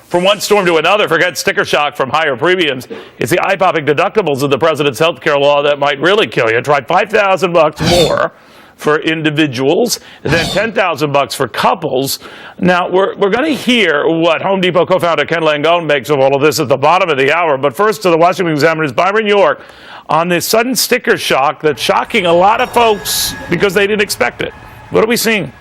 from one storm to another. Forget sticker shock from higher premiums. It's the eye-popping deductibles of the president's health care law that might really kill you. Try $5,000 more for individuals, and then $10,000 for couples. Now, we're going to hear what Home Depot co-founder Ken Langone makes of all of this at the bottom of the hour. But first, to the Washington Examiner's Byron York on this sudden sticker shock that's shocking a lot of folks because they didn't expect it. What are we seeing?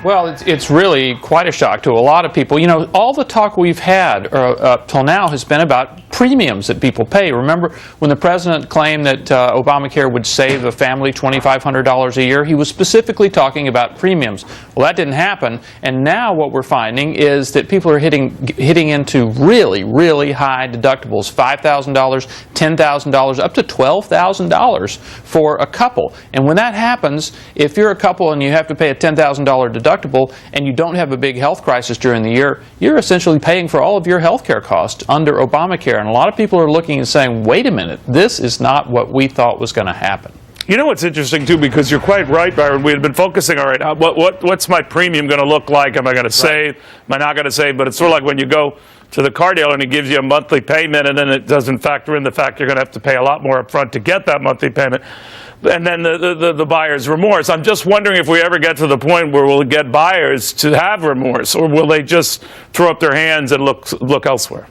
Well, it's really quite a shock to a lot of people. You know, all the talk we've had up till now has been about premiums that people pay. Remember when the president claimed that Obamacare would save a family $2,500 a year? He was specifically talking about premiums. Well, that didn't happen, and now what we're finding is that people are hitting into really, really high deductibles, $5,000, $10,000, up to $12,000 for a couple. And when that happens, if you're a couple and you have to pay a $10,000 deductible, and you don't have a big health crisis during the year, you're essentially paying for all of your health care costs under Obamacare. And a lot of people are looking and saying, wait a minute, this is not what we thought was going to happen. You know what's interesting, too, because you're quite right, Byron. We had been focusing, all right, what's my premium going to look like? Am I going to save? Am I not going to save? But it's sort of like when you go to the car dealer and he gives you a monthly payment, and then it doesn't factor in the fact you're going to have to pay a lot more up front to get that monthly payment. And then the buyer's remorse. I'm just wondering if we ever get to the point where we'll get buyers to have remorse, or will they just throw up their hands and look elsewhere?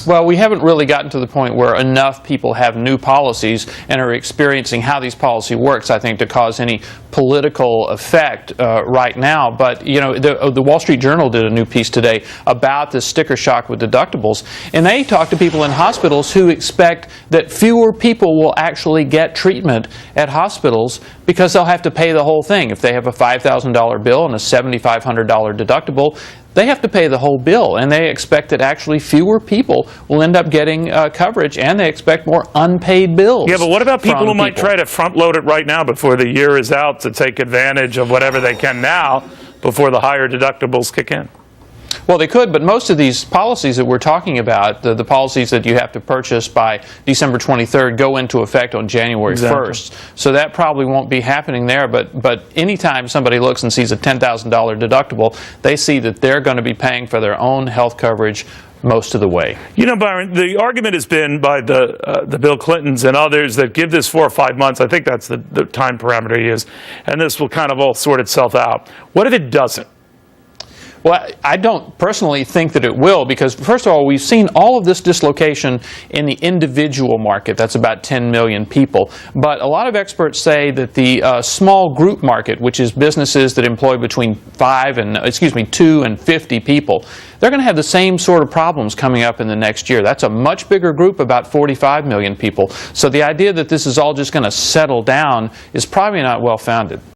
Well, we haven't really gotten to the point where enough people have new policies and are experiencing how these policy works, I think, to cause any political effect right now. But, you know, the Wall Street Journal did a new piece today about this sticker shock with deductibles. And they talked to people in hospitals who expect that fewer people will actually get treatment at hospitals because they'll have to pay the whole thing. If they have a $5,000 bill and a $7,500 deductible, they have to pay the whole bill, and they expect that actually fewer people will end up getting coverage, and they expect more unpaid bills. Yeah, but what about people who might try to front load it right now before the year is out to take advantage of whatever they can now before the higher deductibles kick in? Well, they could, but most of these policies that we're talking about, the policies that you have to purchase by December 23rd, go into effect on January 1st. So that probably won't be happening there, but anytime somebody looks and sees a $10,000 deductible, they see that they're going to be paying for their own health coverage most of the way. You know, Byron, the argument has been by the Bill Clintons and others that give this 4 or 5 months. I think that's the time parameter he is, and this will kind of all sort itself out. What if it doesn't? Well, I don't personally think that it will, because first of all, we've seen all of this dislocation in the individual market. That's about 10 million people. But a lot of experts say that the small group market, which is businesses that employ between 2 and 50 people, they're going to have the same sort of problems coming up in the next year. That's a much bigger group, about 45 million people. So the idea that this is all just going to settle down is probably not well founded.